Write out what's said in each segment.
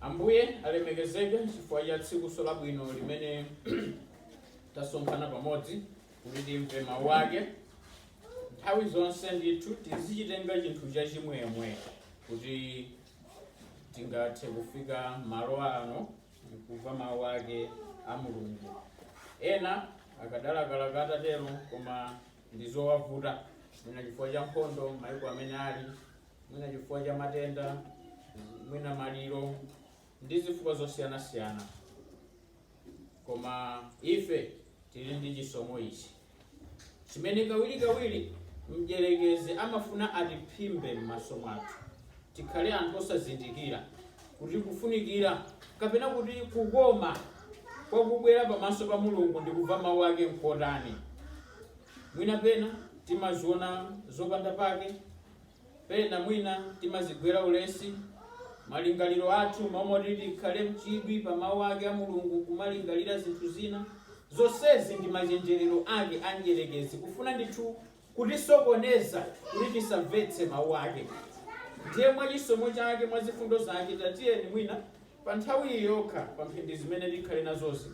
Ambuye alemekezeke chifukwa cha tsiku labwino limene tasonkhana pamodzi kuti timve mawu ake. Nthawi zonse ndithu tizichitenga chinthu chachimwemwe kuti tingathe kufika malo ano kumva mawu ake a Mulungu. Ena akadalakala atatero koma ndizowavuta, mwina chifukwa cha nkhondo mayiko amene ali, mwina chifukwa cha matenda, mwina maliro ndi zifukwa zosiyanasiyana. Koma ife tili ndi chisomo ichi chimene kawirikawiri mdierekezi amafuna atiphimbe m'maso mwathu, tikhale anthu osazindikira kuti kufunikira kapena kuti kukoma kwakubwera pamaso pa Mulungu ndi kumva mawu ake nkotani. Mwina pena timaziona zopanda pake, pena mwina timazigwera ulesi, malingaliro athu momwe tikhale mchidwi pa mawu ake a Mulungu, kumalingalira zinthu zina. Zonsezi ndi machenjerero ake a mdierekezi kufuna ndithu kutisokoneza kuti tisamvetse mawu ake. Ndiye mwa chisomo chake, mwa zifundo zake, tatiyeni mwina pa nthawi yokha pa mphindi zimene tikhale nazozi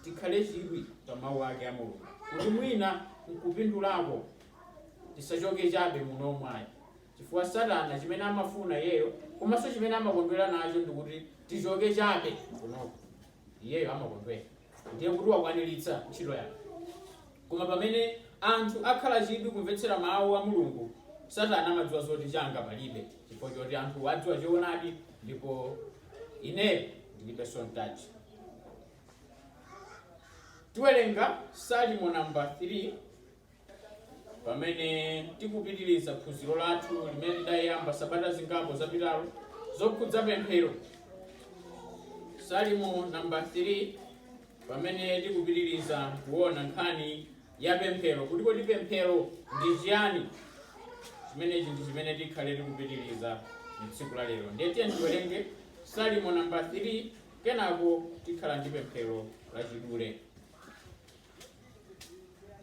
tikhale chidwi pa mawu ake a Mulungu, kuti mwina nkupindulako tisachoke chabe muno mwayi. Chifukwa Satana chimene amafuna yeyo, komanso chimene amakondwera nacho ndikuti tichoke chabe kunoko. Iyeyo amakondwera ndiye kuti wakwaniritsa ntchito yake. Koma pamene anthu akhala chidwi kumvetsera mawu a Mulungu, Satana amadziwa zoti changa palibe, chifukwa choti anthu adziwa choonadi ndipo ineyo ndilibe sontaji. Tiwerenga Salimo namba 3 pamene tikupitiriza phunziro lathu limene tidayamba sabata zingapo zapitalo zokhudza pemphero. Salimo namba 3 pamene tikupitiriza kuona nkhani ya pemphero, kuti kodi pemphero ndi chiyani. Chimenechi ndi chimene tikhale tikupitiriza tsiku la lero. Ndiye tiwerenge Salimo namba 3 kenako tikhala ndi pemphero lachidule.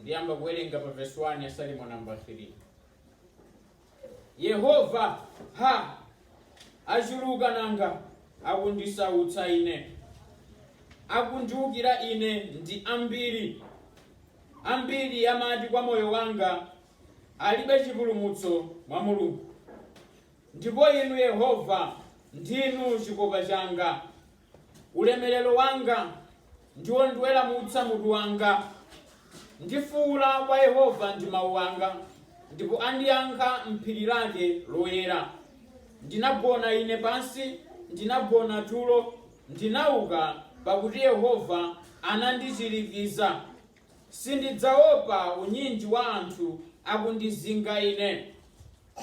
Ndiyamba kuwerenga pa verse 1 ya Salimo namba 3. Yehova achuluka nanga akundisautsa ine, akundiukira ine ndi ambiri. Ambiri amati kwa moyo wanga, alibe chipulumutso mwa Mulungu. Ndipo inu Yehova ndinu chikopa changa, ulemerero wanga ndiwo ndiwelamutsa mutu wanga. Ndifuwula kwa Yehova ndi mawu anga, ndipo andiyankha m'phiri lake loyera. Ndinagona ine pansi, ndinagona tulo, ndinauka pakuti Yehova anandichirikiza. Sindidzaopa unyinji wa anthu akundizinga ine.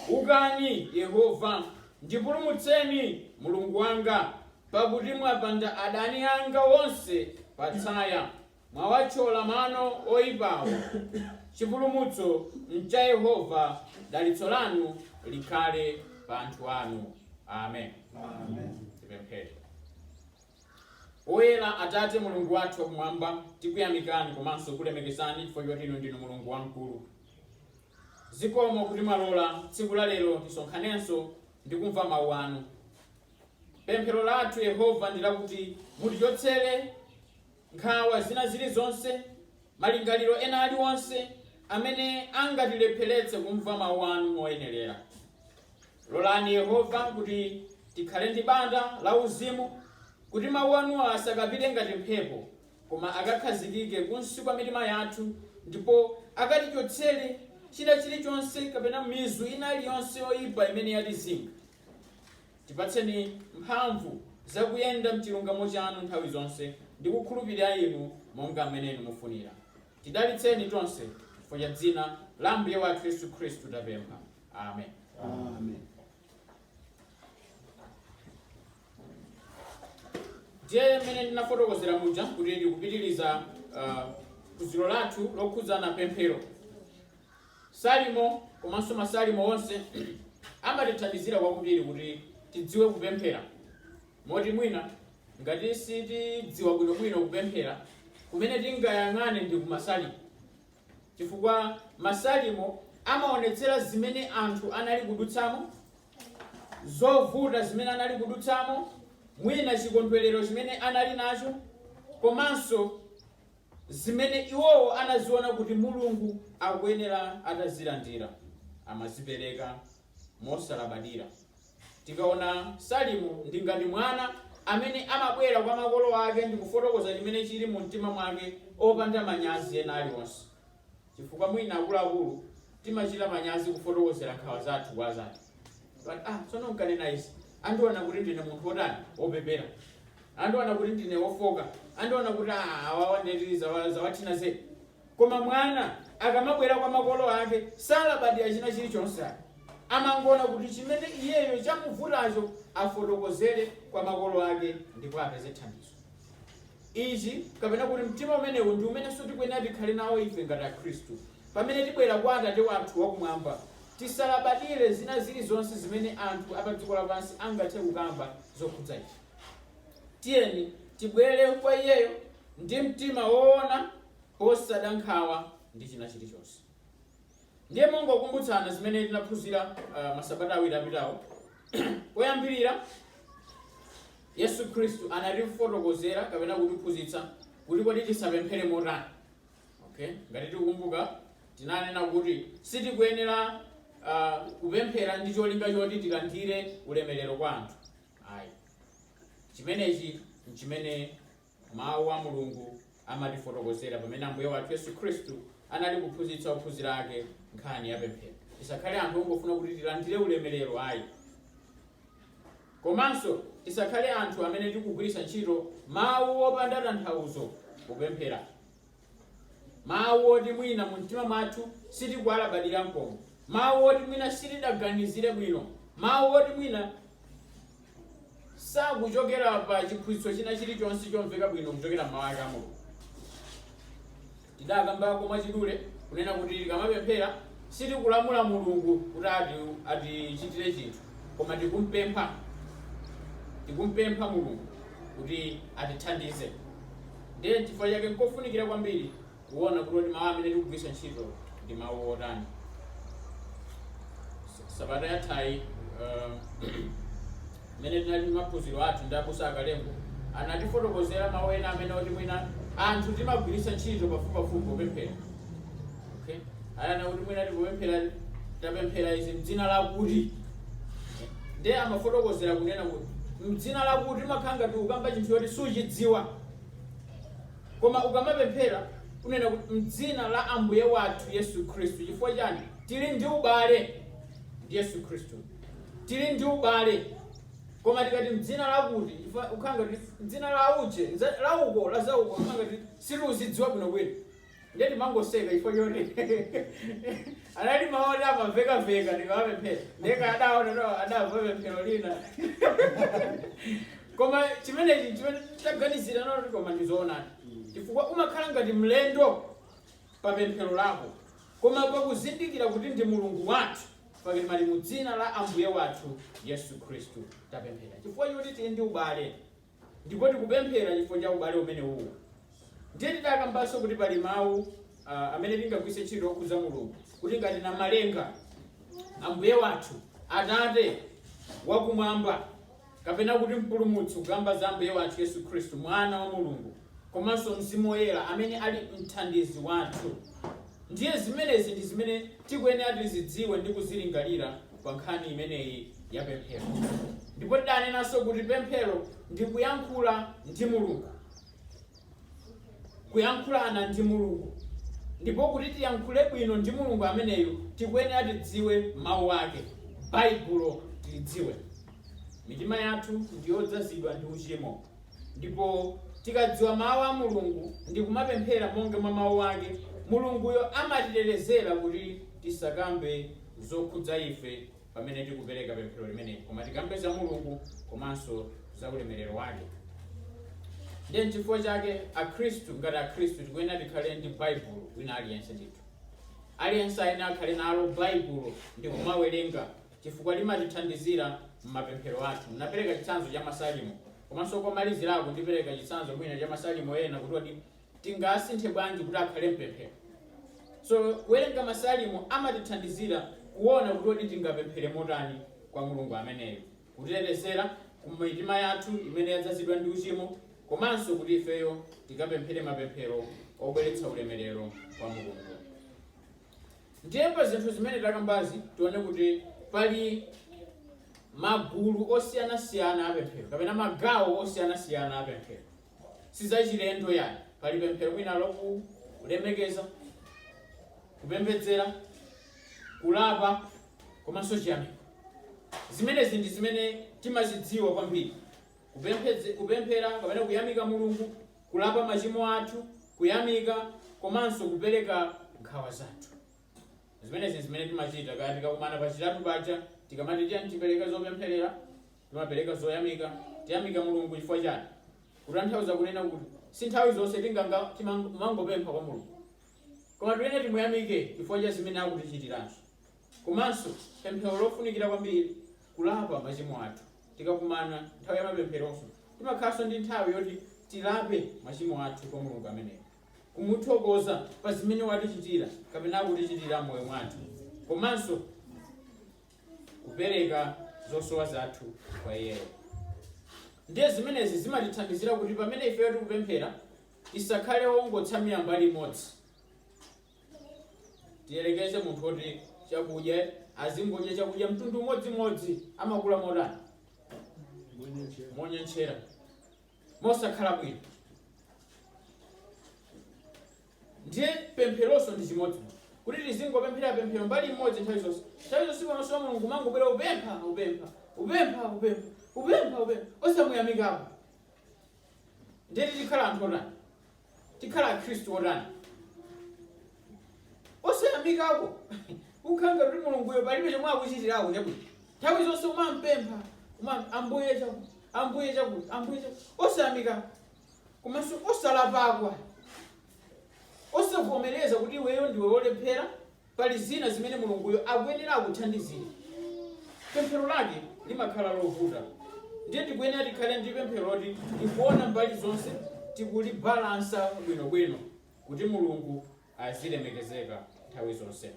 Ukani Yehova, ndipulumutseni Mulungu wanga, pakuti mwapanda adani anga onse patsaya. Mwawathyola mano oyipawo. Chipulumutso ncha Yehova, dalitso lanu likhale pa anthu anu. Amen. Tipemphere. Oyera Atate Mulungu wathu wakumwamba, tikuyamikani komanso kulemekezani chifukwa choti inu ndinu Mulungu wamkulu. Zikomo kuti mwalola tsiku la lero tisonkhanenso ndi kumva mawu anu. Pemphero lathu Yehova ndi lakuti mutichotsere nkhawa zina zilizonse, malingaliro ena aliwonse amene angatilepheretse kumva mawu anu moyenerera. Lolani Yehova kuti tikhale ndi banda la uzimu, kuti mawu anu asakapite ngati mphepo, koma akakhazikike kunsi kwa mitima yathu, ndipo akatichotsere china chilichonse kapena mizu ina iliyonse yoyipa imene yatizinga. Tipatseni mphamvu zakuyenda mchilungamo chanu nthawi zonse ndi kukhulupirira inu monga mmene inu mufunira. Tidalitseni tonse chifukwa cha dzina la Mbuye wathu Yesu Khristu tapempha. Amen. Amen. Ndiye mmene ndinafotokozera muja kuti tikupitiriza phunziro lathu lokhudzana pemphero. Salimo komanso masalimo onse amatithandizira kwambiri kuti tidziwe kupemphera. Moti mwina ngati sitidziwa bwinobwino kupemphera, kumene tingayang'ane ndi kumasalimo. Chifukwa masalimo amaonetsera zimene anthu anali kudutsamo, zovuta zimene anali kudutsamo, mwina chikondwerero chimene anali nacho, komanso zimene iwowo anaziona kuti Mulungu akuyenera atazilandira, amazipereka mosalabadira. Tikaona Salimu ndi ngati mwana amene amabwera kwa makolo ake ndi kufotokoza chimene chili mu mtima mwake opanda manyazi ena aliwonse. Chifukwa mwina akuluakulu timachita manyazi kufotokozera nkhawa zathu kwa zathu. Tsono nkanena izi, andiona kuti ndine munthu wotani wopepera, andiona kuti ndine wofoka, andiona kuti awawanetiriza zawathina zetu. Koma mwana akamabwera kwa makolo ake salabadira china chilichonse, amangona kuti chimene iyeyo chamuvutacho afotokozere kwa makolo ake ndipo apeze thandizo. Ichi kapena kuti mtima umenewu ndi umene tikuyenera tikhale nawo ife ngati Akhristu. Pamene tibwera kwa Atate wathu wakumwamba, tisalabadire zina zilizonse zimene anthu apa dziko lapansi angathe kukamba zokhudza ife. Tiyeni tibwere kwa iyeyo ndi mtima woona, posada nkhawa ndi china chilichonse. Ndiye mongokumbutsana zimene tinaphunzira masabata awiri apitawo. Poyambirira, Yesu Khristu anatifotokozera kapena kutiphunzitsa kuti kodi tisapemphere motani. Okay? Ngati tikukumbuka, tinanena kuti sitikuyenera kupemphera ndi cholinga choti tilandire ulemerero kwa anthu. Ayi. Chimenechi nchimene mawu a Mulungu amatifotokozera pamene Ambuye wathu Yesu Khristu anali kuphunzitsa ophunzira ake nkhani ya pemphero. Tisakhale anthu ongofuna kuti tilandire ulemerero, ayi. Komanso tisakhale anthu amene tikugwiritsa ntchito mawu opanda tanthauzo kupemphera. Mawu oti mwina mu mtima mwathu sitikuwalabadira mkomwe. Mawu oti mwina sitidaganizire bwino. Mawu oti mwina sakuchokera pa chiphunzitso china chilichonse chomveka bwino kuchokera m'mawu ake a Mulungu. Tidakambako mwachidule kunena kuti tikamapemphera sitikulamula Mulungu kuti atichitire chinthu, koma tikumpempha Mulungu kuti atithandize. Ndiye chifukwa chake nkofunikira kwambiri kuona kuti mawu amene tikugwiritsa ntchito ndi mawu otani. Sabata yathayi mene tinali maphunziro athu ndi abusa akalembo anatifotokozera mawu ena amene oti mwina anthu timagwiritsa ntchito pafupipafupi popemphera. Okay? Ayana kuti mwina tikupemphera tapemphera izi m'dzina lakuti. Ndiye amafotokozera kunena kuti m'dzina lakuti timakhala ngati ukamba chinthu choti suchidziwa. Koma ukamapemphera unena kuti m'dzina la Ambuye wathu Yesu Khristu. Chifukwa chani? Tili ndi ubale ndi Yesu Khristu. Tili ndi ubale. Koma tikati m'dzina lakuti, ukhala ngati m'dzina la uje, lauko, la zauko, ukhala ngati sitiuzidziwa bwinobwino. Ndiye timangoseka chifukwa choti anali mawu amavekaveka ndikamapemphera. Ndeka adamva pemphero lina. Koma chimene taganizira noti koma ndizoonani. Chifukwa umakhala ngati mlendo pa pemphero lako. Koma pakuzindikira kuti ndi Mulungu wathu, pakati mali mu dzina la Ambuye wathu Yesu Khristu tapemphera. Chifukwa choti tili ndi ubale. Ndipo tikupemphera chifukwa cha ubale umene uwu. Ndiye tidakambanso kuti pali mawu amene tingagwiritse ntchito okhudza Mulungu. Kuti ngati na malenga Ambuye wathu Atate wakumwamba, kapena kuti mpulumutsi kugamba za Ambuye wathu Yesu Khristu mwana wa Mulungu, komanso Mzimu Woyera amene ali mthandizi wathu. Ndiye zimenezi ndi zimene tikuyenera tizidziwe ndi kuzilingalira pa nkhani imeneyi ya pemphero. Ndipo tidanenanso kuti pemphero ndi kuyankhula ndi Mulungu. Kuyankhulana ndi Mulungu. Ndipo kuti tiyankhule bwino ndi Mulungu ameneyu tikuyenera tidziwe mawu ake. Baibulo tilidziwe. Mitima yathu ndi yodzazidwa ndi uchimo. Ndipo tikadziwa mawu a Mulungu ndi kumapemphera monga mwa mawu ake, Mulunguyo amatitetezera kuti tisakambe zokhudza ife pamene tikupereka pemphero limeneli, koma tikambe za Mulungu komanso za ulemerero wake. Ndiye chifukwa chake Akhristu ngati Akhristu tikuyenera tikhale ndi Baibulo wina aliyense ndithu. Aliyense ayenera akhale nalo Baibulo ndi kumawerenga, chifukwa limatithandizira m'mapemphero athu. Napereka chitsanzo cha Masalimo, komanso komalizirako ndipereka chitsanzo mwina cha Masalimo ena kuti tingasinthe bwanji kuti akhale mpemphero. So kuwerenga Masalimo amatithandizira kuona kuti tingapemphere motani kwa Mulungu ameneyo. kutitetezera ku mitima yathu imene yadzazidwa ndi uchimo, komanso kuti ifeyo tikapemphere mapemphero obweretsa ulemerero kwa Mulungu. Ndiye pa zinthu zimene takambazi tione kuti pali magulu osiyanasiyana apemphero kapena magawo osiyanasiyana apemphero. Sizachilendo yani, pali pemphero mwina lokulemekeza, kupembedzera, kulapa, komanso chiyamiko. Zimenezi ndi zimene timazidziwa kwambiri: kupemphera kapena kuyamika Mulungu, kulapa machimo athu, kuyamika, komanso kupereka nkhawa zathu. Zimenezi zimene timachita kaya tikakumana pachitatu paja, tikamati tipereka zopempherera, timapereka zoyamika, tiyamika Mulungu chifukwa chani? Kutanthauza kunena kuti si nthawi zonse timangopempha kwa Mulungu, koma tiyenera timuyamike chifukwa cha zimene akutichitiranso. Komanso pemphero lofunikira kwambiri kulapa machimo athu. Tikakumana nthawi ya mapempheronso timakhalanso ndi nthawi yoti tilape machimo athu kwa Mulungu ameneyo, kumuthokoza pa zimene watichitira kapena akutichitira moyo mwathu, komanso kupereka zosowa zathu kwa Iyeyo. Ndiye zimenezi zimatithandizira kuti pamene ifeyo tikupemphera tisakhale ongotsamira mbali imodzi. Tiyelekeze munthu oti chakudya azingodya chakudya mtundu umodzimodzi, amakula motani? Monyenchera, mosakhala bwino. Ndiye pempheronso ndi chimodzi, kuti tizingopemphera pemphero mbali imodzi nthawi zonse. Nthawi zonse pamaso pa Mulungu mangobwera upempha, osamuyamikapo. Ndiye tikhala anthu otani? Tikhala akhristu otani? Osayamikapo. Ukhanga kuti Mulunguyo palibe chomwe akuchitirako chabwino. Nthawi zonse umampempha, Ambuye chakuti, osayamikapo. Komanso osalapakwa, osavomereza kuti iweyo ndiwe wolephera, pali zina zimene Mulunguyo akuyenera kuthandizira. Pemphero lake limakhala lovuta. Ndiye tikuyenera tikhale ndi pemphero loti tikuona mbali zonse, tikulibalansa bwinobwino kuti Mulungu azilemekezeka nthawi zonse.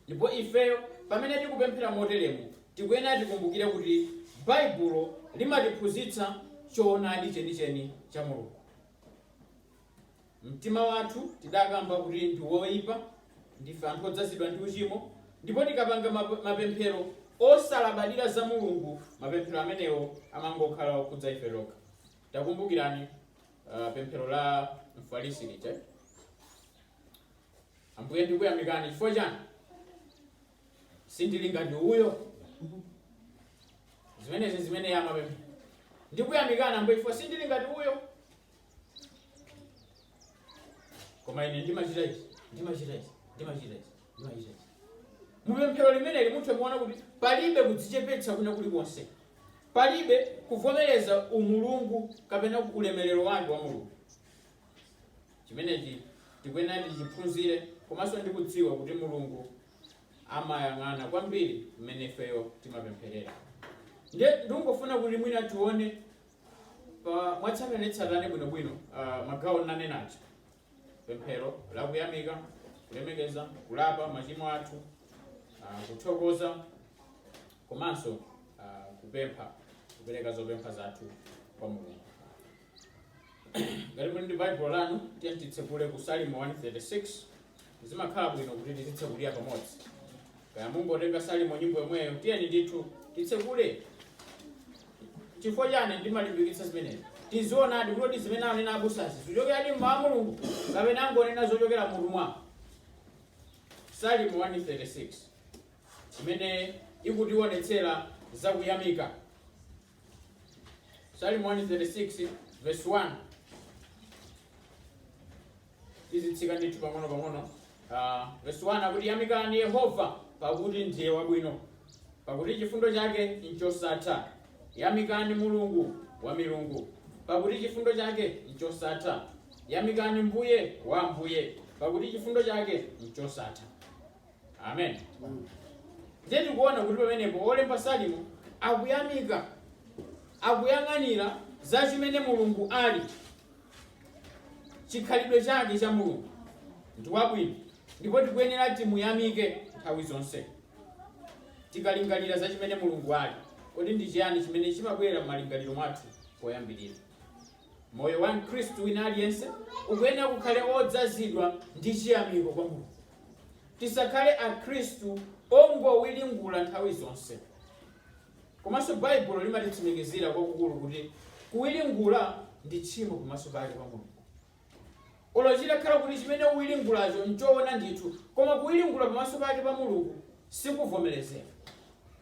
Ndipo ifeyo pamene tikupemphera moteremu tikuyenera tikumbukire kuti Baibulo limatiphunzitsa choonadi chenicheni cha Mulungu. Mtima wathu tidakamba kuti ndi woyipa, ndife anthu odzazidwa ndi uchimo, ndipo tikapanga mapemphero osalabadira za Mulungu, mapemphero amenewo amangokhala okhudza ife lokha. Takumbukirani pemphero la Mfarisi lija: Ambuye ndikuyamikani chifukwa chani? Sindili ngati uyo. Zimene amapemphero. Ndikuyamikani Ambuye chifukwa sindili ngati uyo. Koma ine ndimachita izi. Mupemphero limeneli muthe kuona kuti palibe kudzichepetsa kuna kulikonse, palibe kuvomereza umulungu kapena ulemerero wake wa Mulungu. Chimenechi tikuyenera tichiphunzire, komanso ndikudziwa kuti Mulungu amayang'ana kwambiri mmene ifeyo timapempherera. Ndiye ndingofuna kuti mwina tione mwatsatanetsatane bwinobwino magawo nanenacho: pemphero la kuyamika, kulemekeza, kulapa machimo athu, kuthokoza, komanso kupempha, kupereka zopempha zathu kwa Mulungu. Ngati muli ndi Baibulo lanu, tiye titsekule ku Salimo 136. Zimakhala bwino kuti titsekulira pamodzi. Kaya mungotenga Salimo nyimbo yomweyo, tiyeni ndithu titsekule. Chifukwa chani ndimalimbikitsa zimenezi? Tizionadi kuti zimene anena abusazi zichokera mwa Mulungu kapena angonena zochokera munthu mwa. Salimo 136 imene ikutionetsera zakuyamika. Salimo 136 verse 1. Tizitsika ndithu pang'ono. Verse 1 akuti, yamikani Yehova pakuti ndiye wabwino, pakuti chifundo chake nchosatha. Yamikani Mulungu wa milungu, pakuti chifundo chake nchosatha. Yamikani Mbuye wa ambuye, pakuti chifundo chake nchosatha. Amen. Ndiye tikuona kuti pamenepo olemba Salimo akuyamika, akuyang'anira za chimene Mulungu ali, chikhalidwe chake cha Mulungu ndi wabwino, ndipo tikuyenera timuyamike nthawi zonse tikalingalira za chimene Mulungu ali. kodi ndi chiyani chimene chimabwera m'malingaliro mwathu poyambirira. Moyo wa Mkhristu wina aliyense ukuyenera kukhale odzazidwa ndi chiyamiko kwa Mulungu. Tisakhale akhristu ongowiringula nthawi zonse. Komanso Baibulo limatitsimikizira kwakukulu kuti kuwiringula ndi tchimo pamaso pake pa Mulungu. Olo chidakhala kuti chimene uwiringulacho nchoona ndithu, koma kuwiringula pamaso pake pa Mulungu sikuvomerezeka.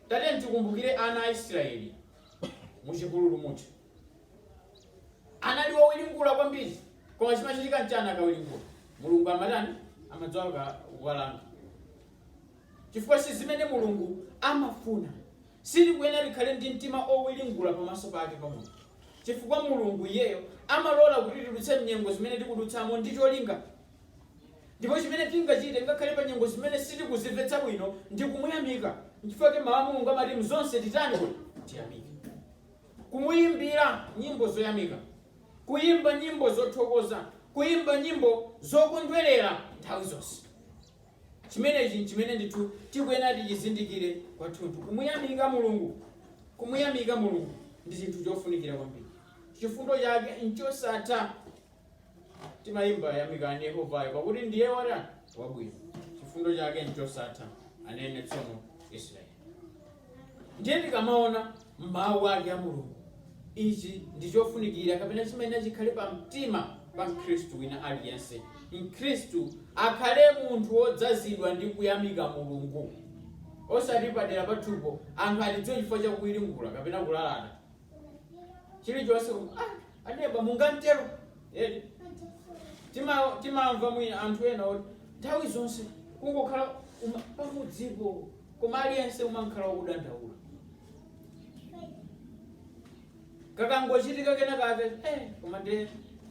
Tate tikumbukire ana a Israeli muchipululu mucho. Anali owiringula kwambiri, koma chimachitika nchani akawiringula? Mulungu amatani? Amadzoka kuwalanga. Chifukwa si zimene Mulungu amafuna. Silikuyenera likhale ndi mtima owiringula pamaso pake pa Mulungu. Chifukwa Mulungu iyeyo amalola kuti tidutse mnyengo zimene tikudutsamo ndi cholinga. Ndipo chimene tingachite ngakhale pa nyengo zimene sitikuzimvetsa bwino ndi kumuyamika. Chifukwa mawu a Mulungu amati mzonse titani kuti tiyamike. Kumuyimbira nyimbo zoyamika, kuyimba nyimbo zothokoza, kuyimba nyimbo zokondwerera nthawi zonse. Chimene ndithu tikuyenera tichizindikire kwathunthu. Kumuyamika Mulungu ndi chinthu chofunikira kwambiri. Chifundo chake nchosatha. Timayimba yamikani Yehovayo pakuti ndiye wabwino. Chifundo chake nchosatha, anene tsono Israeli. Ndiye tikamaona mawu ake a Mulungu, ichi ndi chofunikira kapena chimene chikhale pa mtima pa Mkhristu wina aliyense. Mkhristu akhale munthu wodzazidwa ndi kuyamika Mulungu. Osati padera pathupo anthu alidziwa chifukwa cha kuwiringula kapena kulalata. Chilichonse aneba mungamtero. Timamva mwina anthu ena nthawi zonse kungokhala pamudzipo, koma aliyense umakhala wakudandaula. Kakangochitika kena kake, koma ndiye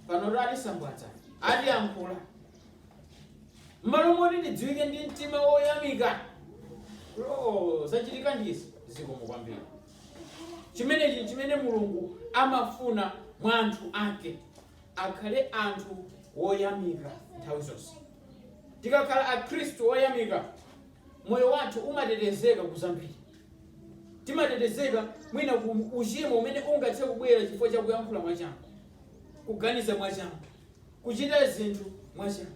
pano alisambwatsa, aliyankhula. M'malo moti ndidziwike ndi mtima woyamika, zachitika ndisi zikomo kwambiri. Chimene Mulungu amafuna mwa anthu ake, akhale anthu woyamika nthawi zonse. Tikakhala akhristu woyamika, moyo wathu umatetezeka kuzambiri. Timatetezeka mwina ku uchimo umene ungathe kubwera chifukwa cha kuyankhula mwachangu, kuganiza mwachangu, kuchita zinthu mwachangu.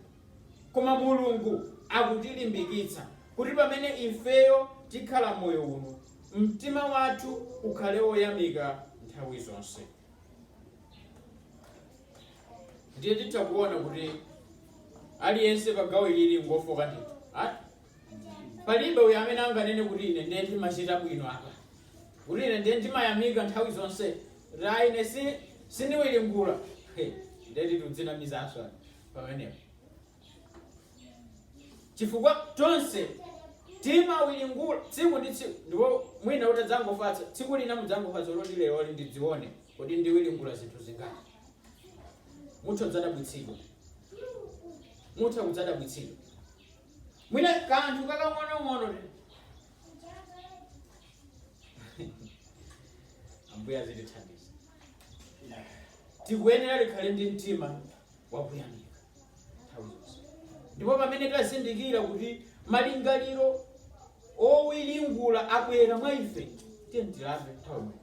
Koma Mulungu akutilimbikitsa kuti pamene ifeyo tikhala moyo uno, mtima wathu ukhale woyamika nthawi zonse. Ndiye titakuona kuti aliyense pagawo ilili ngofoka ndithu. Palibe uyo amene anganene kuti ine ndiye ndimachita bwino apa, kuti ine ndiye ndimayamika nthawi zonse, ine sindiwiringula. Ndiye titudzinamizanso pamenepo. Chifukwa tonse timawiringula tsiku ndi tsiku, ndipo mwina utadzangofatsa tsiku lina mudzangofatsa loti lero ndidzione kuti ndiwiringula zinthu zingati. Mutha kudzadabwitsidwa. Mwina kanthu kakang'onong'ono Ambuya zitithandiza. Tikuyenera likhale ndi mtima wakuyamika nthawi zonse. Ndipo pamene tazindikira kuti malingaliro owiringula abwera mwa ife, tiye tilape nthawi mwino.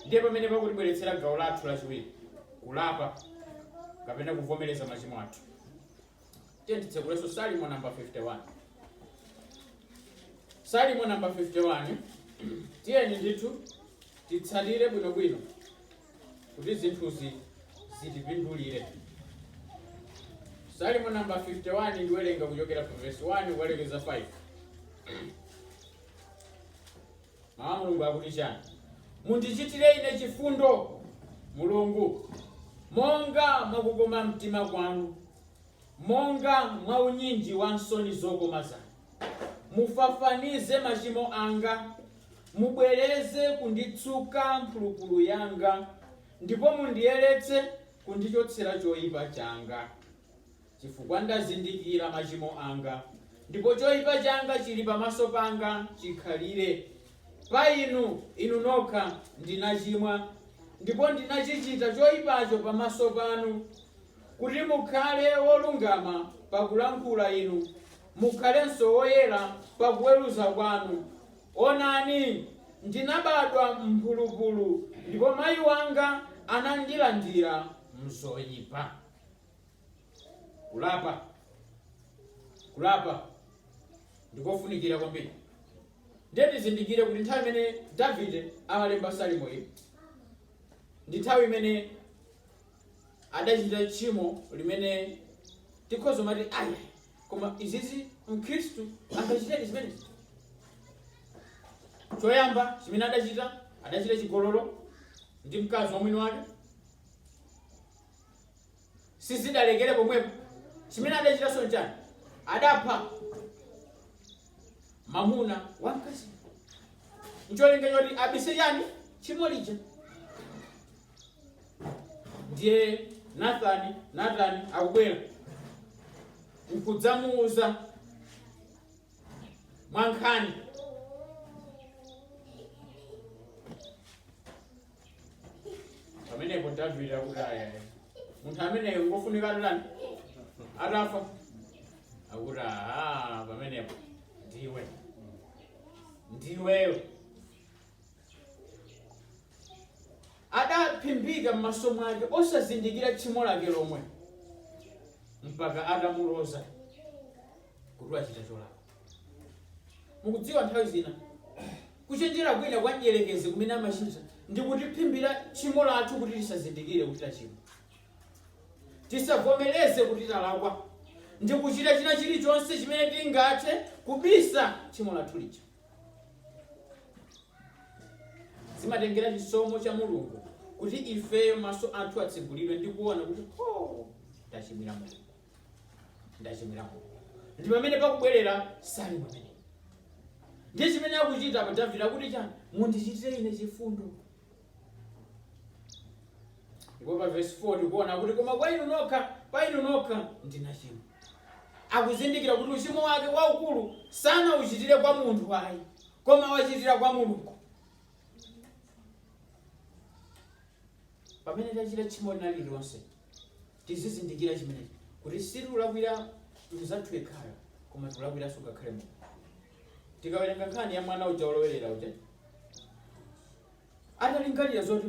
Ndiye pamene pakutibweretsera gawo lathu lachiwiri, kulapa kapena kuvomereza machimo athu. Tiye titsekulenso Salimo namba 51. Salimo namba 51. Tiyeni ndithu titsalire bwinobwino kuti zinthuzi zitipindulire. Salimo namba 51 ndiwerenga kuchokera pa verse 1 kukalekeza 5. Mawu a Mulungu akuti chani? Mundichitire ine chifundo, Mulungu, monga mwakukoma mtima kwanu, monga mwa unyinji wa nsoni zokoma zanu. Mufafanize machimo anga, mubwereze kunditsuka mphulupulu yanga, ndipo mundiyeretse kundichotsera choyipa changa. Chifukwa ndazindikira machimo anga, ndipo choyipa changa chili pamaso panga chikhalire. Pa inu nokha ndinachimwa, ndipo ndinachichita choyipacho pamaso panu, kuti mukhale wolungama pakulankhula inu, mukhalenso woyera pakuweruza kwanu. Onani, ndinabadwa mphulupulu ndipo mayi wanga anandilandira mzoyipa. Kulapa ndikofunikira kwambiri. Ndiye tizindikire kuti nthawi imene Davide amalemba salimo iyi ndi nthawi imene adachita tchimo limene tikhoza mati aya, koma izizi mkhristu angachitedi zimenezi. Choyamba chimene adachita chigololo ndi mkazi wa mwini wake. Sizidalekere pomwepo. Chimene adachita sonchani, adapha mamuna wa mkazi. Ncholinga choti abise yani tchimo lija. Ndiye Nathani akubwera nkudzamuuza mwankhani pamenepo Davide akuti aya, munthu ameneyo ngofunika atani atafa. Akuti pamenepo ndiweyo. Adaphimbika m'maso mwake osazindikira tchimo lake lomwe mpaka atamuloza kuti achita cholakwa. Mukudziwa nthawi zina kuchenjera kwina kwa mdierekezi kumene amachita ndi kutiphimbira tchimo lathu kuti tisazindikire kuti tachimwa, tisavomereze kuti talakwa, ndi kuchita china chilichonse chimene tingathe kubisa tchimo lathu lija. Zimatengera chisomo cha Mulungu kuti ifeyo maso athu atsegulidwe ndi kuona kuti ndachimwira Mulungu. Ndi pamene pakubwerera salimo pamene. Ndiye chimene akuchita pa Davide akuti chani, mundichitire ine chifundo. Ndipo pa verse 4 tikuona kuti koma pa inu nokha ndinachimwa. Akuzindikira kuti uchimo wake waukulu sana uchitire kwa munthu ayi, koma wachitira kwa Mulungu. Pamene tachita tchimo lina lililonse tizizindikira chimenechi kuti sitilakwira mzathu yekhayo, koma tikulakwiraso ngakhale Mulungu. Tikawerenga nkhani ya mwana uja olowerera uja atalingalira zoti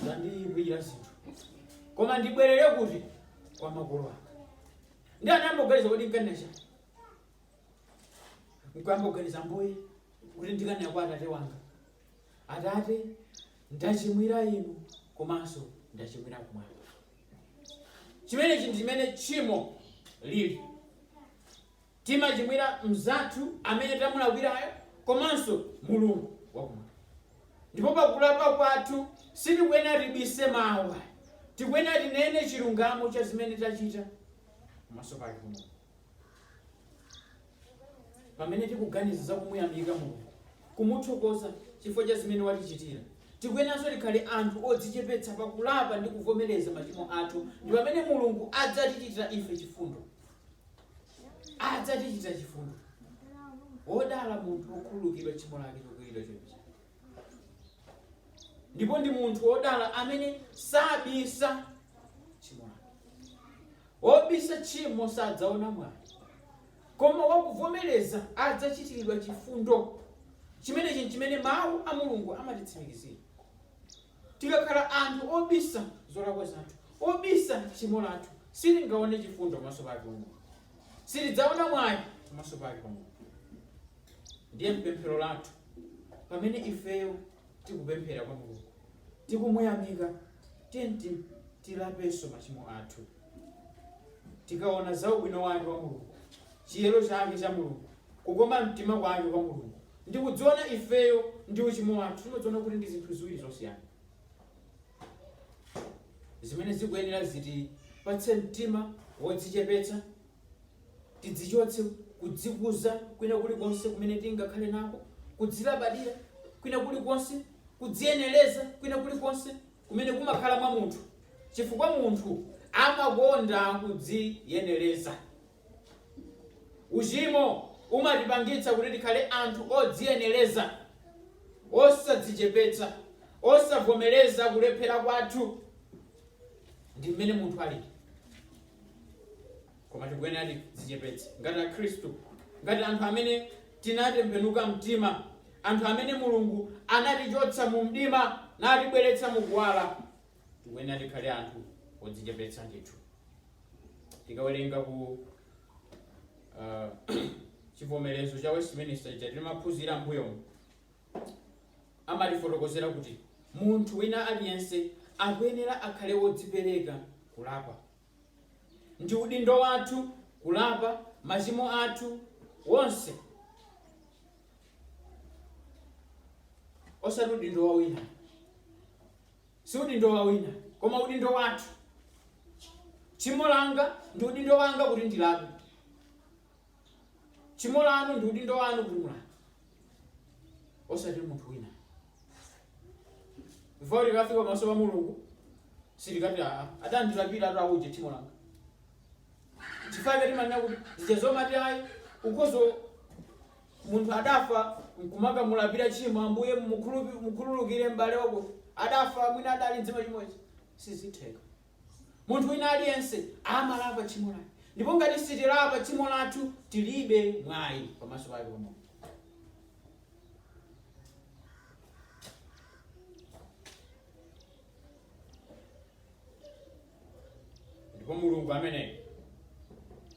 ndandiyipwira zinthu, koma ndibwerere kuti kwa makolo anga. Ndi anamboganiza kuti nkanasha nkwamboganiza Ambuye kuti ndikanena kwa Atate wanga, Atate ndachimwira inu komanso ndachimwira kumwamba. Chimenechi ndi chimene tchimo lili. Timachimwira mzathu amene tamulakwirayo komanso Mulungu wakumwamba. Ndipo pakulapa kwathu sitikuyenera tibise mawu, tikuyenera tinene chilungamo cha zimene tachita pamaso pake Mulungu. Pamene tikuganiza za kumuyamika Mulungu, kumuthokoza chifukwa cha zimene watichitira, tikuyeneranso tikhale anthu odzichepetsa pakulapa ndi kuvomereza machimo athu. Ndi pamene Mulungu adzatichitira ife chifundo. Wodala munthu wokhululukidwa tchimo lake chokwiyidwa choyipa. Ndipo ndi munthu wodala amene sabisa tchimo lake. Wobisa tchimo sadzaona mwayi, koma wakuvomereza adzachitiridwa chifundo. Chimenechi chimene mawu a Mulungu amatitsimikizira. Tikakhala anthu obisa zolakwa zathu, obisa tchimo lathu, sitingaone chifundo pamaso pake Mulungu, sitidzaona mwayi pamaso pake Mulungu. Ndiye mpemphero lathu pamene ifeyo tikupemphera kwa Mulungu, tikumuyamika, tilapenso machimo athu, tikaona za ubwino wake wa Mulungu, chiyero chake cha Mulungu, kukoma mtima kwake kwa Mulungu, ndi kudziona ifeyo ndi uchimo wathu. Timadziona kuti ndi zinthu ziwiri zosiyana zimene zikuyenera zitipatse mtima wodzichepetsa, tidzichotse kudzikuza kwina kulikonse kumene tingakhale nako, kudzilabadira kwina kulikonse, kudziyenereza kwina kulikonse kumene kumakhala mwa munthu, chifukwa munthu amakonda kudziyenereza. Uchimo umatipangitsa kuti tikhale anthu odziyenereza, osadzichepetsa, osavomereza kulephera kwathu. Ndi mmene munthu ali. Koma tikuyenera tidzichepetse ngati Akhristu, ngati anthu amene tinatembenuka mtima, anthu amene Mulungu anatichotsa mu mdima natibweretsa mu kuwala, tikuyenera tikhale anthu odzichepetsa ndithu. Tikawerenga ku chivomerezo cha Westminster timaphunzira mbuyomu, amatifotokozera kuti munthu wina aliyense akuyenera akhale wodzipereka kulapa. Ndi udindo wathu kulapa machimo athu wonse, osati udindo wa wina, si udindo wa wina koma udindo wathu. Tchimo langa ndi udindo wanga kuti ndilape, tchimo lanu ndi udindo wanu kuti mulape, osati munthu wina. Before likafika pamaso pa Mulungu silikati atandilapira atauje tchimo langa. Chifukwa timanena kuti zichazomati ayi ukozo munthu adafa nkumaka mulapira tchimo, Ambuye mukhululukire m'bale wako adafa mwina adali mdzima chimodzi, sizitheka. Munthu wina aliyense amalapa tchimo lake, ndipo ngati sitilapa tchimo lathu tilibe mwayi pamaso pake pa Mulungu. Ndipo Mulungu ameneyo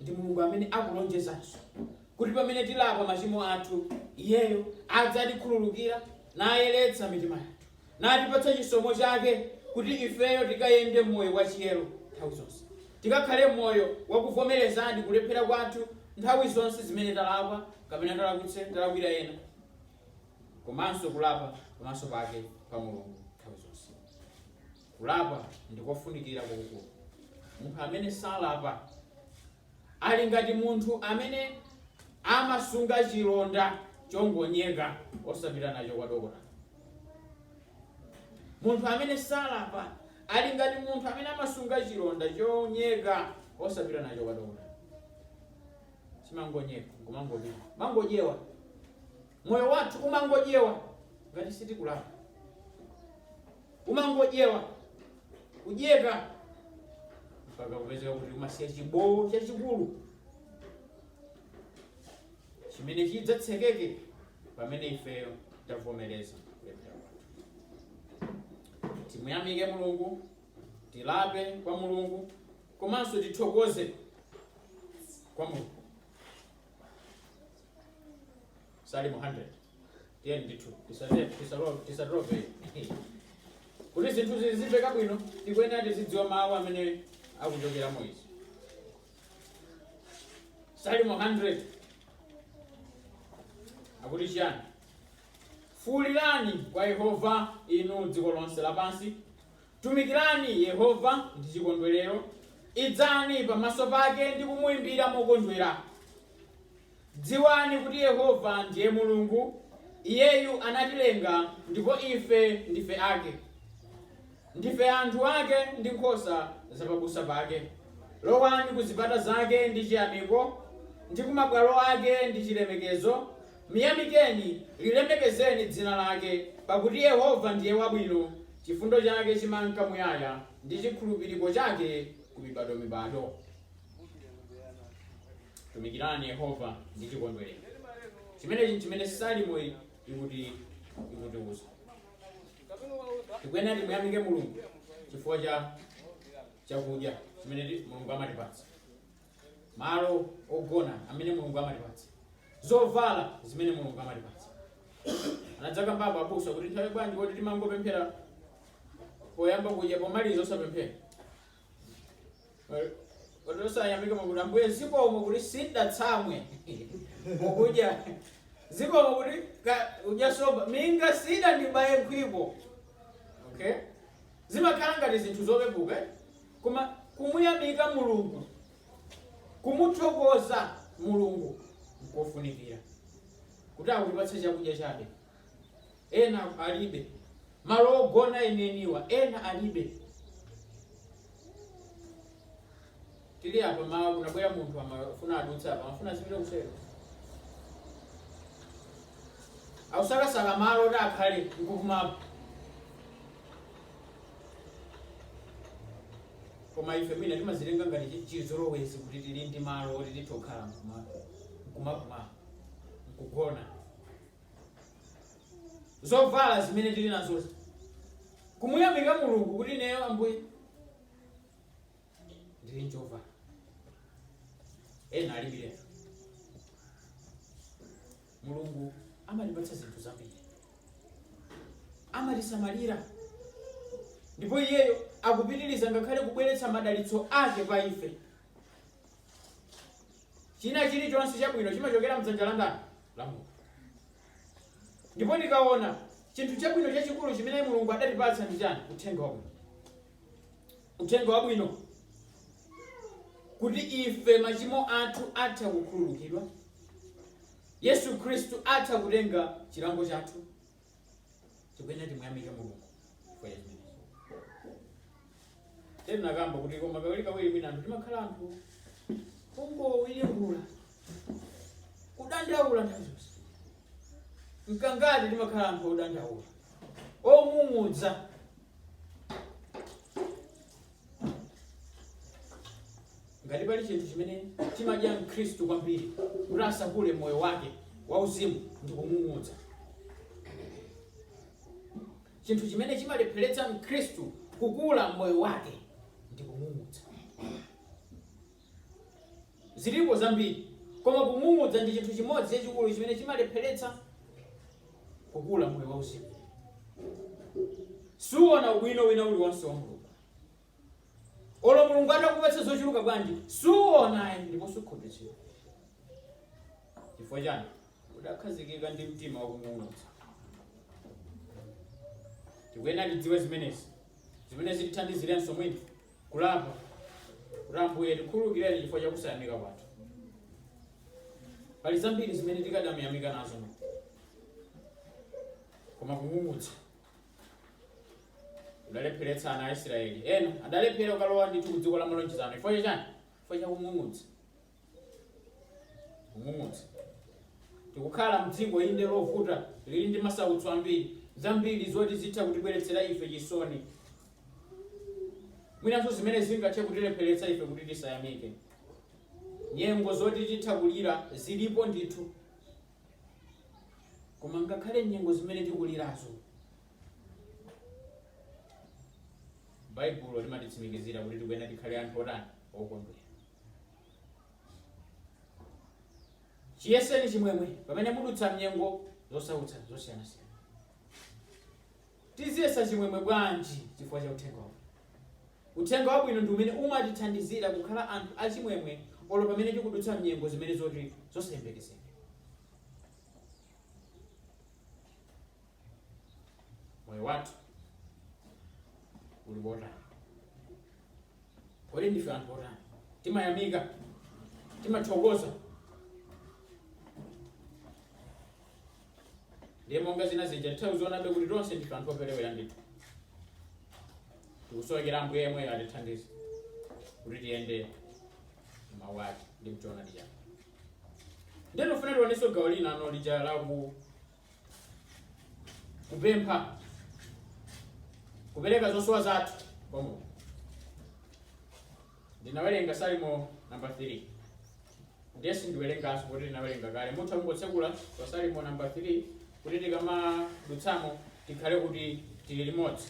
ndi Mulungu amene akulonjezanso kuti pamene tilapa machimo athu, Iyeyo adzatikhululukira nayeretsa mitima yathu, natipatsa chisomo chake kuti ifeyo tikayende moyo wachiyero nthawi zonse, tikakhale moyo wakuvomerezani kulephera kwathu nthawi zonse zimene talapa kapena talakwira ena, komanso kulapa pamaso pake pa Mulungu nthawi zonse. Kulapa ndikofunikira kwakukulu. Munthu amene salapa ali ngati munthu amene amasunga chilonda chongonyeka osapita nacho kwa dokotala. Munthu amene salapa ali ngati munthu amene amasunga chilonda chonyeka osapita nacho kwa dokotala. Chimangonyeka mangojewa, moyo wathu umangojewa ngati sitikulapa, umangojewa kujeka mpaka kupezeka kuti umasiya chibowo chachikulu chimene chidzatsekeke pamene ifeyo tavomereza kulephera kwathu. Timuyamike Mulungu, tilape kwa Mulungu, komanso tithokoze kwa Mulungu. Salimo 100 tiye ndithu tisalope kuti zinthu zizimveka bwino, tikuyenera tizidziwa mawu amene akuchokera moizi. Salimo 100 akuti chiyani? Fuwulirani kwa Yehova inu dziko lonse lapansi, tumikirani Yehova ndi chikondwerero, idzani pamaso pake ndi kumuyimbira mokondwera. Dziwani kuti Yehova ndiye Mulungu, Iyeyu anatilenga ndipo ife ndife ake. Ndife anthu ake ndi nkhosa zapabusa pake. Lowani ku zipata zake ndi chiyamiko, ndi ku mabwalo ake ndi chilemekezo. Miyamikeni, lilemekezeni dzina lake, pakuti Yehova ndiye wabwino, chifundo chake chimanka muyaya, ndi chikhulupiriro chake ku mibadomibado. Tumikirani Yehova ndi chikondwerero. Chimene Salimo ikutiuza. Tikuyenera timuyamike Mulungu chifukwa cha chakudya chimene Mulungu amatipatsa, malo ogona amene Mulungu amatipatsa, zovala zimene Mulungu amatipatsa. Anadzaka mbaba abusa kuti nthawi bwanji kuti timangopemphera poyamba kudya pomaliza osapemphera. Kuti osayamika Mulungu, Ambuye zikomo kuti sidatsamwe mukudya, zikomo kuti udya soba minga sida ndibaye khwipo. Okay? Zimakhala ngati zinthu zopepuka, koma kumuyamika Mulungu, kumuthokoza Mulungu nkofunikira. Kuti akutipatsa chakudya chabe, ena alibe. Malo ogona eneniwa, ena alibe. Tili apa mawa kunabwera munthu amafuna adutsa apa, amafuna zipita kusero. Ausakasaka malo oti akhale nkukumapo. Koma ife mwina timazilenga ngati chizolowezi kuti tili ndi malo oti titokhala nkumaguma nkugona. zovala zimene tili nazo, kumuyamika Mulungu kuti neyo Ambuye ndili njovala. Ena alibiretu. Mulungu amatipatsa zinthu zambiri, amatisamalira, ndipo iyeyo akupitiriza ngakhale kubweretsa madalitso ake pa ife. China chilichonse chabwino chimachokera mdzanja la ndani? La Mulungu. Ndipo ndikaona chinthu chabwino chachikulu chimene Mulungu adatipatsa ndi chani? Uthenga wabwino. Uthenga wabwino kuti ife machimo athu atha kukhululukidwa, Yesu Khristu atha kutenga chilango chathu. Tikuyenera timuyamike Mulungu kwa izi. Tena nakamba kuti koma kawiri mwina anthu timakhala anthu kungowilingula, kudandaula nazonse. Mkangati timakhala anthu odandaula, omung'udza. Ngati pali chinthu chimene chimadya Mkhristu kwambiri kuti asakule moyo wake wauzimu ndi kumung'udza. Chinthu chimene chimalepheretsa Mkhristu kukula moyo wake ndi kumung'udza. Zilipo zambiri, koma kumung'udza ndi chinthu chimodzi chachikulu chimene chimalepheretsa kukula moyo wauzimu. Suona ubwino wina uliwonse wa Mulungu. Olo Mulungu atakupatsa zochuluka bwanji, suona ndipo sukhopeziwa. Chifukwa chani? Udakhazikika ndi mtima wakumung'udza. Tikuyenera tidziwe zimenezi, zimene zitithandizirenso mwini kulapa kuti Ambuye tikhululukireni chifukwa cha kusayamika kwathu. Pali zambiri zimene tikadamuyamika nazo, koma kumung'udza udalepheretsa ana a Israeli. Ena adalephera ukalowa ndithu ku dziko la malonjezano. Chifukwa chani? Chifukwa cha kumung'udza. Kumung'udza. Tikukhala mdziko inde lovuta lili ndi masautso ambiri, zambiri zoti zitha kutibweretsera ife chisoni. Mwinanso zimene zingathe kutilepheretsa ife kuti tisayamike. Nyengo zoti titha kulira zilipo ndithu, koma ngakhale nyengo zimene tikulirazo, Baibulo limatitsimikizira kuti tikuyenera tikhale anthu otani? Okondwera. Chiyeseni chimwemwe pamene mudutsa mnyengo zosautsa zosiyanasiyana. Tiziyesa chimwemwe bwanji chifukwa cha uthenga wabwino. Uthenga wabwino ndi umene umatithandizira kukhala anthu achimwemwe olo pamene tikudutsa mnyengo zimene zoti zosayembekezeka. Moyo wathu uli wotani? Kodi ndife anthu otani? Timayamika, timathokoza. Ndiye monga zina zija nthawi zonabe kuti tonse ndife anthu operewera ndithu. Tikusowekera Ambuye yemwe atithandize kuti tiyende mawu ake ndi mchoonadi chake. Ndiye tofuna tionenso gawo lina ano lija la kupempha, kupereka zosowa zathu kwa Mulungu. Ndinawerenga Salimo namba 3. Ndiye sindiwerenganso kuti ndinawerenga kale. Mutha kungotsekula kwa Salimo namba 3 kuti tikamadutsamo tikhale kuti tili limodzi.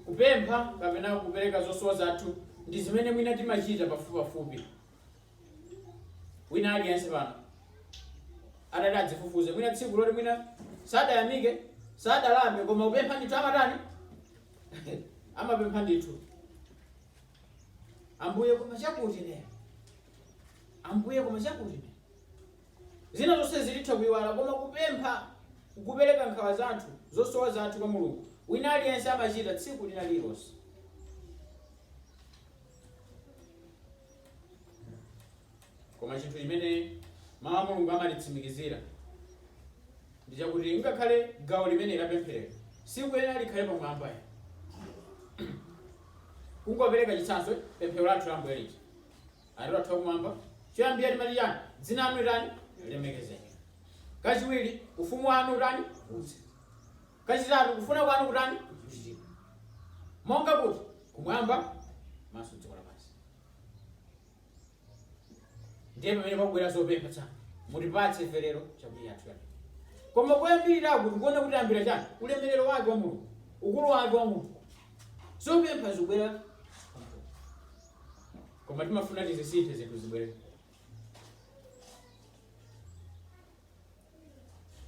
Kupempha kapena kupereka zosowa zathu ndi zimene mwina timachita pafupi. Wina aliyense pano adati adzifufuze mwina tsiku loti mwina sadayamike, sadalambe, koma kupempha ndithu amatani? Amapempha ndithu. Ambuye koma chakuti ne? Ambuye koma chakuti ne? Zina zonse zilitha kuyiwala, koma kupempha, kupereka nkhawa zathu, zosowa zathu kwa Mulungu, wina aliyense amachita tsiku lina lililonse. Koma chinthu chimene mawu a Mulungu amalitsimikizira ndi chakuti ngakhale gawo limene lapempherero sikuyenera likhale pamwamba. Kungopereka chitsanzo pemphero lathu la Ambuye lija. Atate wathu wakumwamba, choyambira timati chani? Dzina lanu litani? Lilemekezeke. Kachiwiri, ufumu wanu utani? Udze. Kachitatu, kufuna kwanu kutani? Kuchitidwe. Monga kuti kumwamba maso dziko lapansi. Ndiye pamene pakubwera zopempha tsana, mutipatse ife lero chakudya chathu. koma koyambiriraku tikuona kuti ambira chani ulemerero wake wa Mulungu, ukulu wake wa Mulungu. Zopempha zikubwera, koma timafuna tizisinthe zinthu zibwere.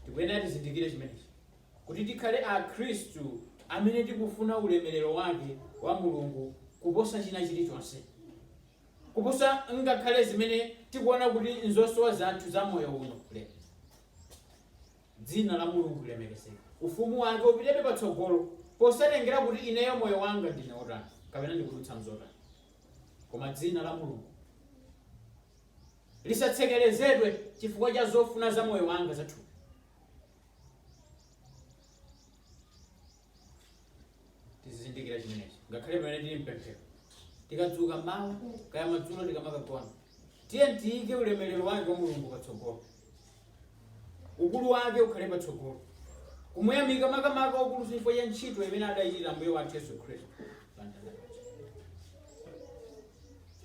Tikuyenera tizindikire chimenechi kuti tikhale akhristu amene tikufuna ulemerero wake wa Mulungu kuposa china chilichonse, kuposa ngakhale zimene tikuona kuti nzosowa zathu za moyo uno. Dzina la Mulungu lilemekezeke, ufumu wake upitebe patsogolo posatengera kuti ineyo moyo wanga ndine otani kapena ndikudutsa mzotani, koma dzina la Mulungu lisatsekerezedwe chifukwa cha zofuna za moyo wanga zathu. Tizindikira chimenechi ngakhale pamene tili mpemphero, tikadzuka mawa kaya madzulo tikamakagona, tiye tiyike ulemerero wake wa Mulungu patsogolo, ukulu wake ukhale patsogolo, kumuyamika makamaka ukulu chifukwa cha ntchito imene adayitira Ambuye wathu Yesu Khristu.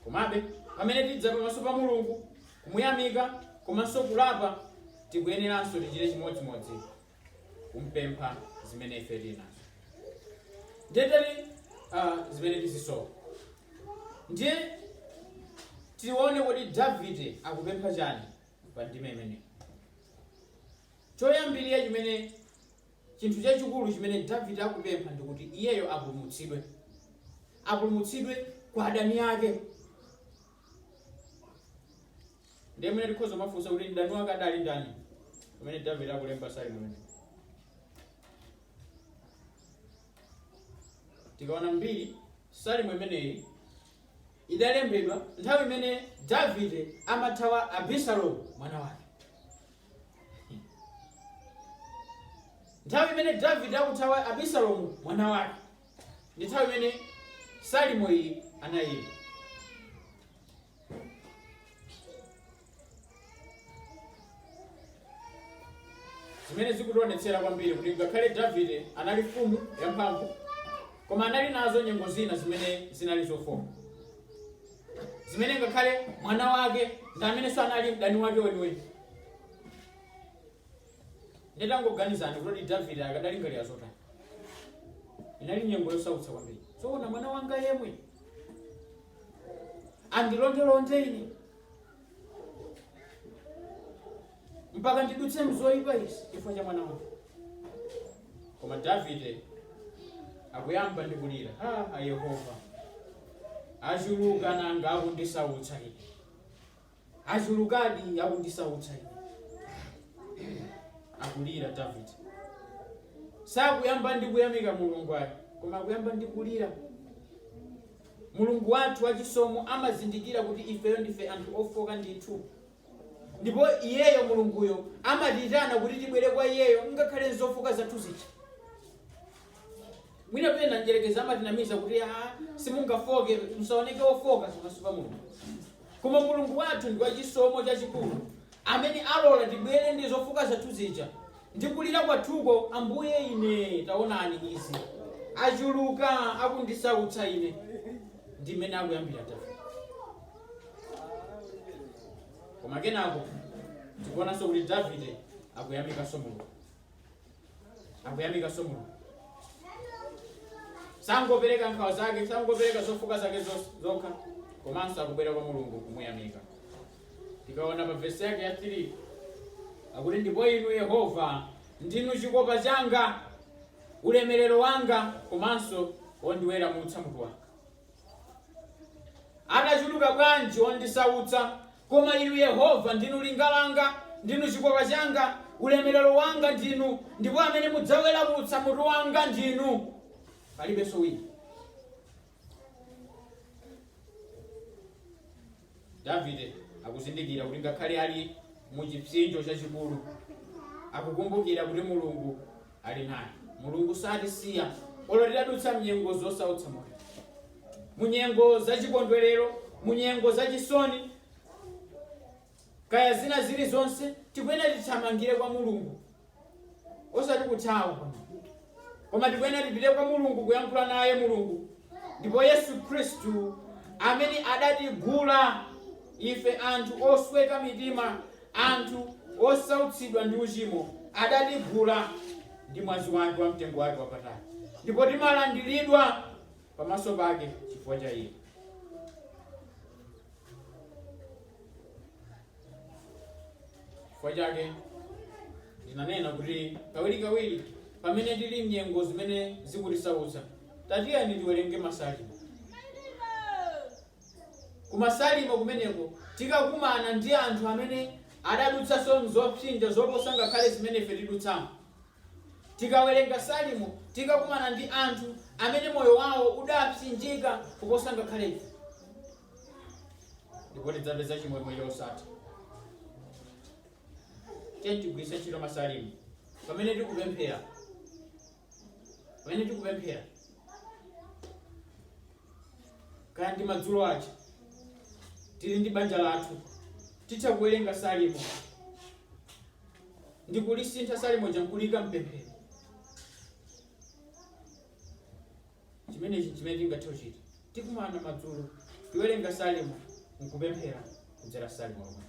Komabe pamene tidza pamaso pa Mulungu kumuyamika komanso kulapa, tikuyeneranso tichite chimodzimodzi kumpempha zimene ife tili nazo. Ndetali zimene tizisowa ndiye tione kuti Davide akupempha chani pa ndime imeneyi. Choyambirira chimene chinthu chachikulu chimene Davide akupempha ndikuti iyeyo apulumutsidwe kwa adani ake. Ndiye mwene tikhoza mafunsa kuti mdani wake adali ndani pamene Davide akulemba Salimo imeneyi. Tikaona mbiri Salimo imeneyi idalembedwa nthawi imene Davide amathawa Abisalomu mwana wake. Nthawi imene Davide akuthawa Abisalomu mwana wake ndi nthawi imene Salimo iyi anayimba. Zimene zikutionetsera kwambiri kuti ngakhale Davide anali mfumu yamphamvu, koma anali nazo nyengo zina zimene zinali zofoka, zimene ngakhale mwana wake ndi amenenso anali mdani wake weniweni. Nditangoganizani kuti Davide akadalingalira zotani, inali nyengo yosautsa kwambiri. Zoona mwana wanga yemwe andilondelonde ine mpaka ndidutse mzoyipa izi chifukwa cha mwana wanga. Koma Davide akuyamba ndi kulira, Yehova achuluka nanga akundisautsa ine, achulukadi akundisautsa ine. Akulira Davide, sakuyamba ndi kuyamika Mulungu wake, koma akuyamba ndi kulira. Mulungu wathu wachisomo amazindikira kuti ifeyo ndife anthu ofoka ndithu, ndipo iyeyo Mulunguyo amatiyitana kuti tibwere kwa iyeyo ngakhale nzofoka zathu zija. Mwina pena njerekeza amatinamiza kuti simungafoke, musaoneke ofoka pamaso pa Mulungu. Koma Mulungu wathu ndi wachisomo chachikulu amene alola tibwere ndi zofoka zathu zija. Ndikulira kwathuko, Ambuye ine taonani izi, achuluka akundisautsa ine. Ndimene akuyambira Davide. Koma kenako tikuonanso kuti Davide akuyamika Mulungu. Akuyamika Mulungu. Sangopereka nkhawa zake, sangopereka zofoka zake zokha, komanso akubwera kwa Mulungu kumuyamika. Tikaona pa verse yake ya 3 akuti ndipo inu Yehova ndinu chikopa changa, ulemerero wanga, komanso wondiweramutsa mutu wanga. Adachuluka bwanji wondisautsa, koma inu Yehova ndinu linga langa, ndinu chikopa changa, ulemerero wanga ndinu, ndipo amene mudzaweramutsa mutu wanga ndinu, palibenso wina. Davide akuzindikira kuti ngakhale ali muchipsinjo chachikulu, akukumbukira kuti Mulungu ali naye. Mulungu satisiya olo tidadutsa mnyengo zosautsa moyo, munyengo zachikondwerero, munyengo zachisoni, kaya zina zili zonse tikuyenera tithamangire kwa Mulungu, osati kuthawa, koma tikuyenera tipite kwa Mulungu kuyankhula naye Mulungu. Ndipo Yesu Khristu amene adatigula ife anthu osweka mitima, anthu osautsidwa ndi uchimo, adatigula ndi mwazi wake wa mtengo wake wapatali, ndipo timalandiridwa pamaso pake chifukwa cha iye. Chifukwa chake ndinanena kuti kawirikawiri pamene tili mnyengo zimene zikutisautsa, tatiyeni tiwerenge masalimo. Kumasalimo kumeneko tikakumana ndi anthu amene adadutsanso zopsinja zoposa ngakhale zimene ife tidutsamo. Tikawerenga salimo tikakumana ndi anthu amene moyo wawo udapsinjika kuposa ngakhale ife, ndipo tidzapeza chimwemwe chosatha. Tiyeni tigwiritse ntchito masalimo pamene tikupemphera. Kaya ndi madzulo aja tili ndi banja lathu, titha kuwerenga salimo ndi kulisintha salimo jankulika mpemphero. Chimene tingathe kuchita, tikumana madzulo tiwerenga salimo nkupemphera kudzera salimo lomwe.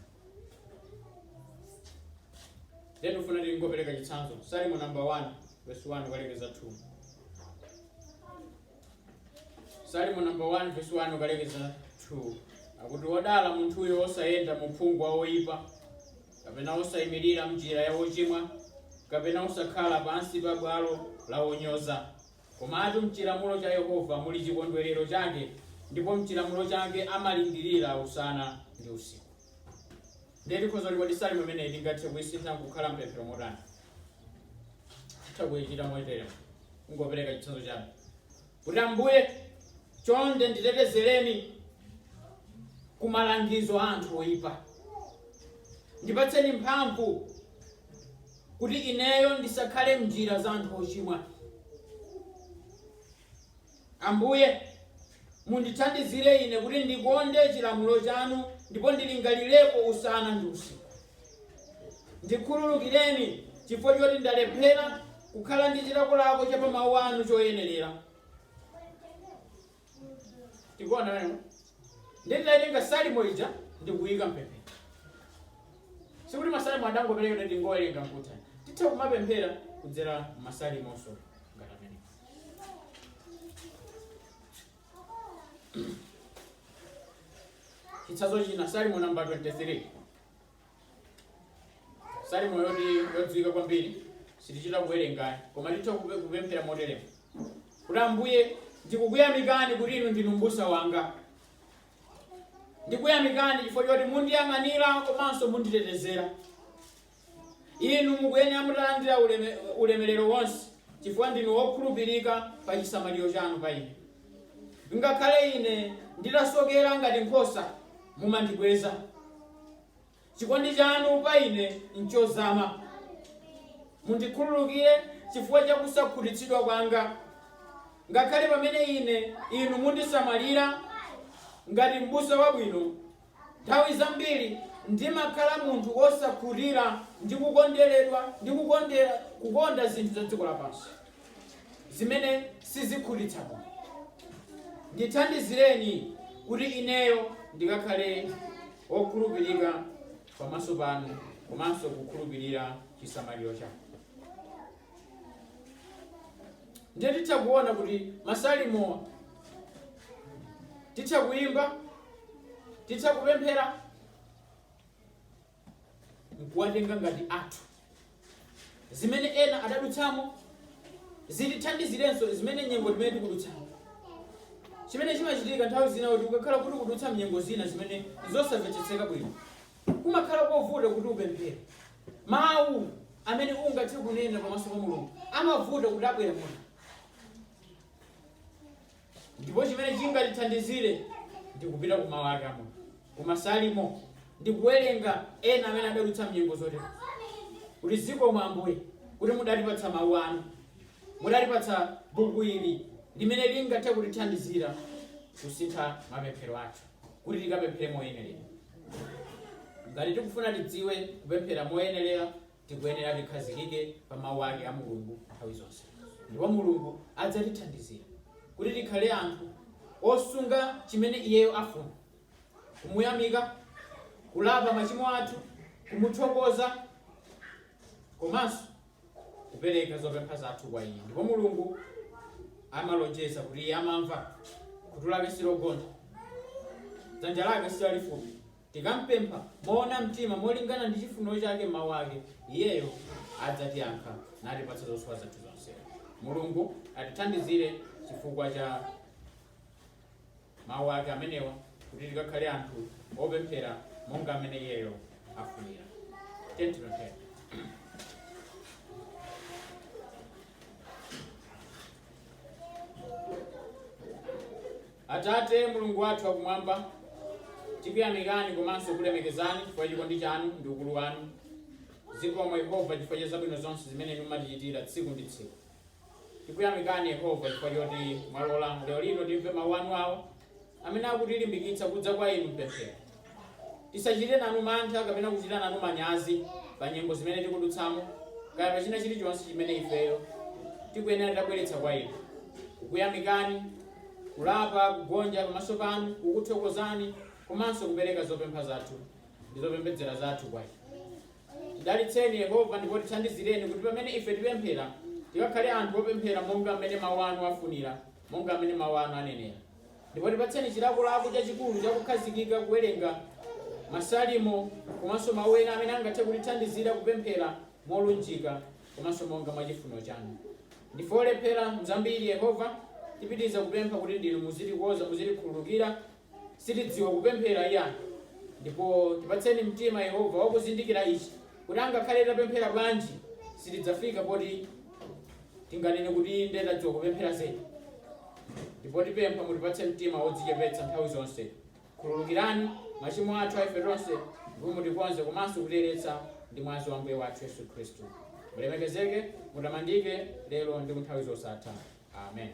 Lero ufuna tingopereka chitsanzo. Salimo number 1 verse 1 ukalekeza 2. Salimo number 1 verse 1 ukalekeza 2. Akuti wodala munthuyo osayenda mu phungu wa oyipa, kapena osayimirira mnjira ya ochimwa, kapena osakhala pansi pa bwalo la onyoza. Komatu mchilamulo cha Yehova muli chikondwerero chake, ndipo mchilamulo chake amalindirira usana ndi usiku. Ndeti khoza likwati salimo imene tingathe kuyisintha kukhala mpemphero motani. Titha kuyichita motere. Ngopereka chitsanzo chanu. Kuti Ambuye chonde nditetezereni kumalangizo a anthu oyipa. Ndipatseni mphamvu kuti ineyo ndisakhale mnjira za anthu ochimwa. Ambuye mundithandizire ine kuti ndikonde chilamulo chanu ndipo ndilingalirepo usana ndi usiku. Ndikhululukireni chifukwa choti ndalephera kukhala ndi chilakolako cha pa mawu anu choyenerera. Tikuona lero nditaitenga salimo ija ndikuyika mpemphero. Sikuti masalimo adangopereka kuti ndingowerenga nkutani. Titha kumapemphera kudzera masalimoso ngati amene. Chitsanzo china, salimo number 23. Salimo yodziwika kwambiri, sitichita kuwerenga, koma titha kupemphera motere. Kuti Ambuye ndikukuyamikani kuti inu ndinu m'busa wanga. Ndikuyamikani chifukwa choti mundiyang'anira komanso munditetezera. Inu mukuyenera mutalandira ulemerero wonse chifukwa ndinu wokhulupirika pa chisamaliro chanu pa ine. Ngakhale ine nditasokera ngati nkhosa mumandikweza. Chikondi chanu pa ine nchozama. Mundikhululukire chifukwa cha kusakhutitsidwa kwanga. Ngakhale pamene inu mundisamalira ngati m'busa wabwino, nthawi zambiri ndimakhala munthu wosakhutira ndi kukonderedwa ndi kukonda zinthu za dziko lapansi zimene sizikhutitsa bwino. Ndithandizireni kuti ineyo ndikakhale wokhulupirika pamaso panu komanso kukhulupirira chisamaliro chanu. Ndiye titha kuona kuti masalimo titha kuyimba, titha kupemphera, nkuwatenga ngati athu. Zimene ena adadutsamo zitithandizirenso zimene nyengo zimene tikudutsamo. Chimene chimachitika nthawi zina kuti ukakhala kuti kudutsa mnyengo zina zimene zosamvetsetseka bwino, kumakhala kovuta kuti upemphere. Mawu amene ungathe kunena pamaso pa Mulungu amavuta kuti abwere muno. Ndipo chimene chingatithandizire ndikupita ku mawu ake amoyo, ku masalimo, ndikuwerenga ena amene adadutsa mnyengo zotere. Kuti zikomo Ambuye kuti mudatipatsa mawu anu, mudatipatsa buku ili limene lingathe kutithandizira kusintha mapemphero athu, kuti tikapemphere moyenerera. Ngati tikufuna tidziwe kupemphera moyenerera, tikuyenera tikhazikike pa mawu ake a Mulungu nthawi zonse. Ndipo Mulungu adzatithandizira kuti tikhale anthu osunga chimene iyeyo afuna, kumuyamika, kulapa machimo athu, kumuthokoza, komanso kupereka zopempha zathu kwa iye. Ndipo Mulungu amalonjeza kuti iye amamva, khutu lake silogona, dzanja lake silalifupi. Tikampempha moona mtima molingana ndi chifuniro chake mawu ake, iyeyo adzatiyankha natipatsa zosowa zathu zonse. Mulungu atithandizire chifukwa cha mawu ake amenewa, kuti tikakhale anthu opemphera monga amene iyeyo afunira. Tentipemphere. Atate Mulungu wathu wakumwamba, tikuyamikani komanso kulemekezani chifukwa chikondi chanu ndi ukulu wanu. Zikomo Yehova chifukwa cha zabwino zonse zimene mumatichitira tsiku ndi tsiku. Tikuyamikani Yehova chifukwa choti mwalola lero lino timve mawu anu awo amene akutilimbikitsa kudza kwa inu mpemphero. Tisachite nanu mantha kapena kuchita nanu manyazi pa nyengo zimene tikudutsamo, kaya pa china chilichonse chimene ifeyo tikuyenera tabweretsa kwa inu. Kukuyamikani, kulapa, kugonja pamaso panu, kukuthokozani, komanso kupereka zopempha zathu ndi zopembedzera zathu kwa inu. Tidalitseni Yehova ndipo tithandizireni kuti pamene ife tipemphera tikakhale anthu opemphera monga amene mawu anu afunira, monga amene mawu anu anenera. Ndipo tipatseni chilakolako chachikulu chakukhazikika kuwerenga masalimo komanso mawu ena amene angathe kutithandizira kupemphera molunjika komanso monga mwa chifuniro chanu. Ndife olephera mzambiri Yehova, tipitiriza kupempha kuti ndinu muzitikoza, muzitikhululukira, sitidziwa kupemphera iyani. Ndipo tipatseni mtima Yehova wakuzindikira ichi, kuti angakhale tapemphera bwanji sitidzafika poti tinganene kuti inde tadziwa kupemphera zedi. Ndipo tipempha mutipatse mtima wodzichepetsa nthawi zonse. Khululukirani machimo athu a ife tonse, ndipo mutikonze komanso kutiyeretsa ndi mwazi wa Ambuye wathu Yesu Khristu. Mulemekezeke, mutamandike lero ndi nthawi zosatha. Amen.